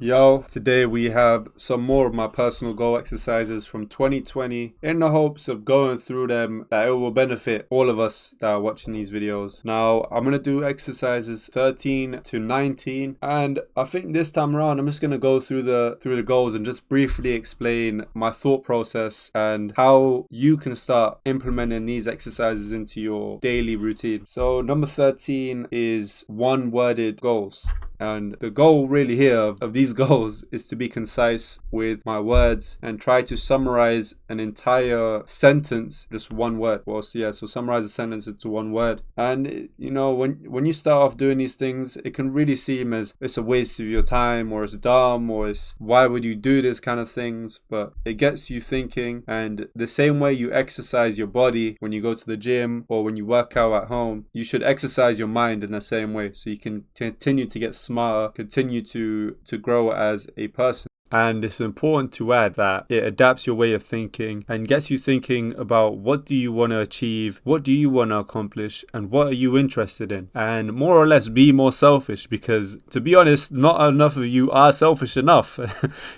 Yo, today we have some more of my personal goal exercises from 2020 in the hopes of going through them that it will benefit all of us that are watching these videos. Now, I'm going to do exercises 13 to 19, and I think this time around I'm just going to go through the goals and just briefly explain my thought process and how you can start implementing these exercises into your daily routine. So, number 13 is one-worded goals. And the goal really here of these goals is to be concise with my words and try to summarize an entire sentence, just one word. So summarize a sentence into one word. And when you start off doing these things, it can really seem as it's a waste of your time, or it's dumb, or it's why would you do this kind of things. But it gets you thinking, and the same way you exercise your body when you go to the gym or when you work out at home, you should exercise your mind in the same way so you can continue to get smarter, continue to grow as a person. And it's important to add that it adapts your way of thinking and gets you thinking about what do you want to achieve, what do you want to accomplish, and what are you interested in. And more or less be more selfish, because to be honest, not enough of you are selfish enough.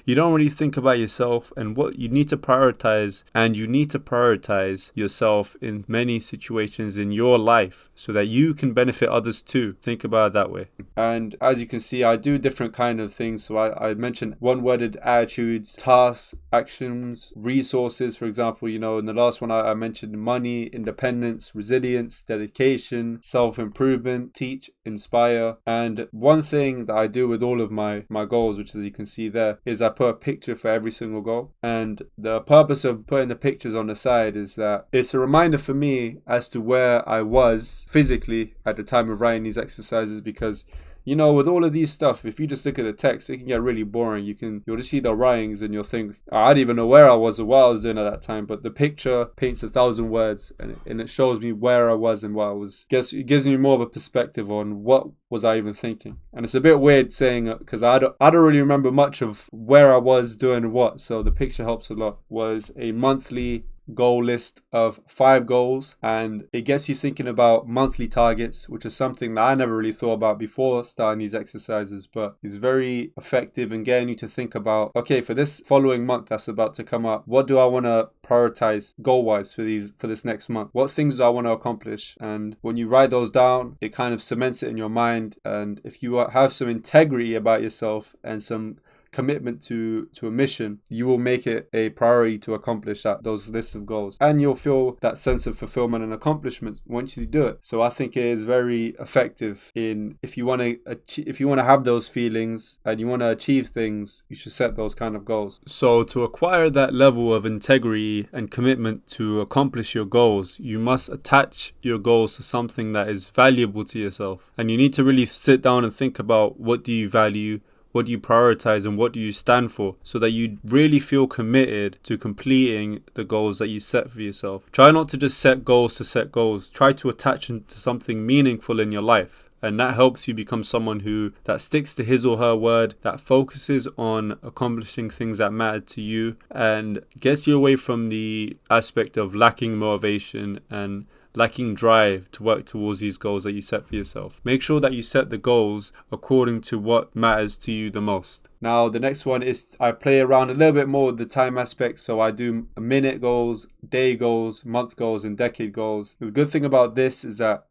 You don't really think about yourself and what you need to prioritize, and you need to prioritize yourself in many situations in your life so that you can benefit others too. Think about it that way. And as you can see, I do different kind of things. So I mentioned one-worded attitudes, tasks, actions, resources. For example, in the last one I mentioned money, independence, resilience, dedication, self-improvement, teach, inspire. And one thing that I do with all of my goals, which as you can see there, is I put a picture for every single goal. And the purpose of putting the pictures on the side is that it's a reminder for me as to where I was physically at the time of writing these exercises, because with all of these stuff, if you just look at the text, it can get really boring. You'll just see the writings and you'll think, I don't even know where I was or what I was doing at that time. But the picture paints 1,000 words, and it shows me where I was and what I was. It gives me more of a perspective on what was I even thinking. And it's a bit weird saying, because I don't really remember much of where I was doing what. So the picture helps a lot. Was a monthly goal list of 5 goals, and it gets you thinking about monthly targets, which is something that I never really thought about before starting these exercises, but is very effective in getting you to think about, okay, for this following month that's about to come up, what do I want to prioritize goal-wise for this next month? What things do I want to accomplish? And when you write those down, it kind of cements it in your mind. And if you have some integrity about yourself and some commitment to a mission, you will make it a priority to accomplish those lists of goals, and you'll feel that sense of fulfillment and accomplishment once you do it. So I think it is very effective if you want to have those feelings and you want to achieve things, you should set those kind of goals. So to acquire that level of integrity and commitment to accomplish your goals, you must attach your goals to something that is valuable to yourself, and you need to really sit down and think about what do you value, what do you prioritize, and what do you stand for, so that you really feel committed to completing the goals that you set for yourself. Try not to just set goals to set goals. Try to attach them to something meaningful in your life. And that helps you become someone that sticks to his or her word, that focuses on accomplishing things that matter to you, and gets you away from the aspect of lacking motivation and lacking drive to work towards these goals that you set for yourself. Make sure that you set the goals according to what matters to you the most. Now, the next one is I play around a little bit more with the time aspect. So I do minute goals, day goals, month goals, and decade goals. The good thing about this is that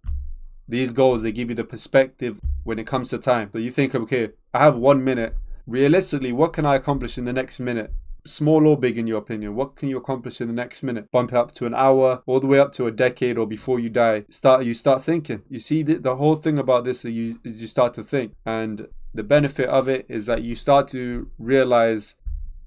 these goals, they give you the perspective when it comes to time. So you think, okay, I have 1 minute. Realistically, what can I accomplish in the next minute? Small or big in your opinion, what can you accomplish in the next minute? Bump it up to an hour, all the way up to a decade, or before you die. You start thinking. You see, the whole thing about this is you start to think, and the benefit of it is that you start to realize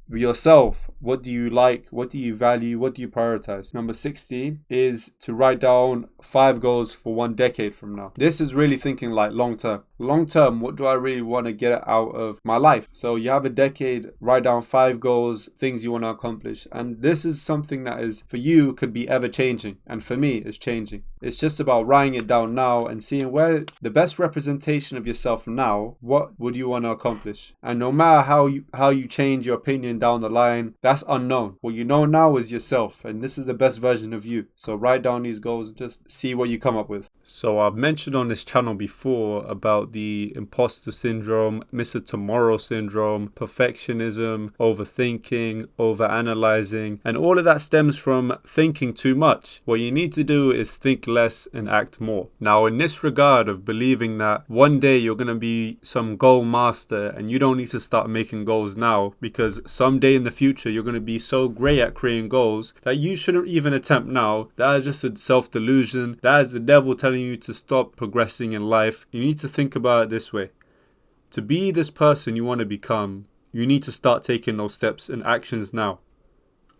yourself, what do you like, what do you value, what do you prioritize. Number 16 is to write down 5 goals for 1 decade from now. This is really thinking like long term. What do I really want to get out of my life? So you have a decade, write down 5 goals, things you want to accomplish. And this is something that is, for you, could be ever changing. And for me, it's changing. It's just about writing it down now and seeing where the best representation of yourself now, what would you want to accomplish? And no matter how you change your opinion down the line, that's unknown. What you know now is yourself, and this is the best version of you. So write down these goals and just see what you come up with. So I've mentioned on this channel before about the imposter syndrome, Mr. Tomorrow syndrome, perfectionism, overthinking, overanalyzing, and all of that stems from thinking too much. What you need to do is think less and act more. Now, in this regard of believing that one day you're going to be some goal master and you don't need to start making goals now because someday in the future you're going to be so great at creating goals that you shouldn't even attempt now, that is just a self-delusion. That is the devil telling you to stop progressing in life. You need to think about it this way. To be this person you want to become, you need to start taking those steps and actions now.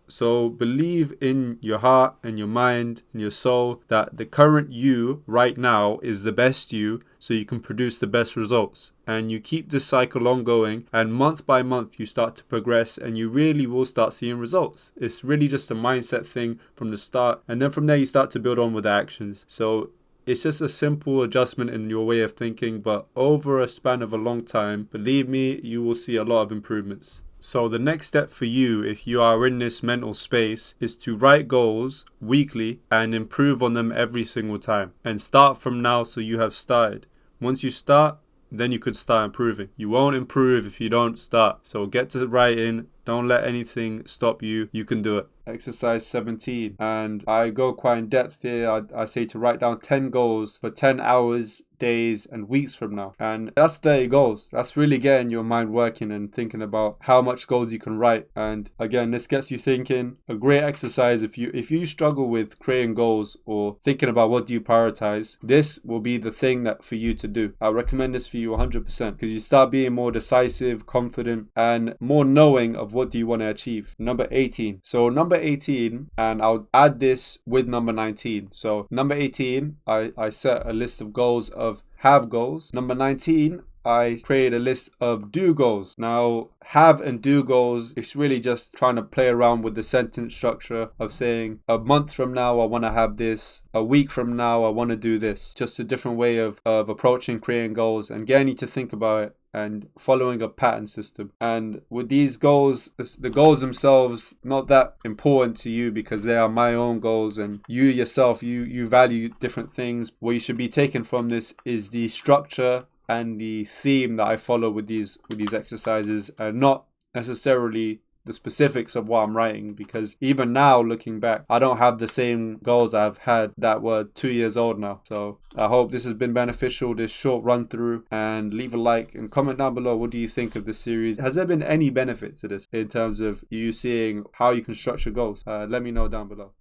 So believe in your heart and your mind and your soul that the current you right now is the best you, so you can produce the best results. And you keep this cycle ongoing, and month by month you start to progress and you really will start seeing results. It's really just a mindset thing from the start, and then from there you start to build on with the actions. So it's just a simple adjustment in your way of thinking, but over a span of a long time, believe me, you will see a lot of improvements. So the next step for you, if you are in this mental space, is to write goals weekly and improve on them every single time. And start from now so you have started. Once you start, then you could start improving. You won't improve if you don't start. So get to writing. Don't let anything stop you. You can do it. Exercise 17. And I go quite in depth here. I say to write down 10 goals for 10 hours, days, and weeks from now. And that's 30 goals. That's really getting your mind working and thinking about how much goals you can write. And again, this gets you thinking. A great exercise if you struggle with creating goals or thinking about what do you prioritize, this will be the thing that for you to do. I recommend this for you 100% because you start being more decisive, confident, and more knowing of what do you want to achieve. Number 18. So number 18, and I'll add this with number 19. So number 18, I set a list of goals of have goals. Number 19, I create a list of do goals. Now, have and do goals, it's really just trying to play around with the sentence structure of saying a month from now I want to have this, a week from now I want to do this. Just a different way of approaching creating goals and getting you to think about it and following a pattern system. And with these goals, the goals themselves not that important to you because they are my own goals, and you yourself, you value different things. What you should be taking from this is the structure and the theme that I follow with these exercises, and not necessarily the specifics of what I'm writing, because even now looking back, I don't have the same goals I've had that were 2 years old now. So I hope this has been beneficial, this short run through, and leave a like and comment down below what do you think of this series. Has there been any benefit to this in terms of you seeing how you can structure goals? Let me know down below.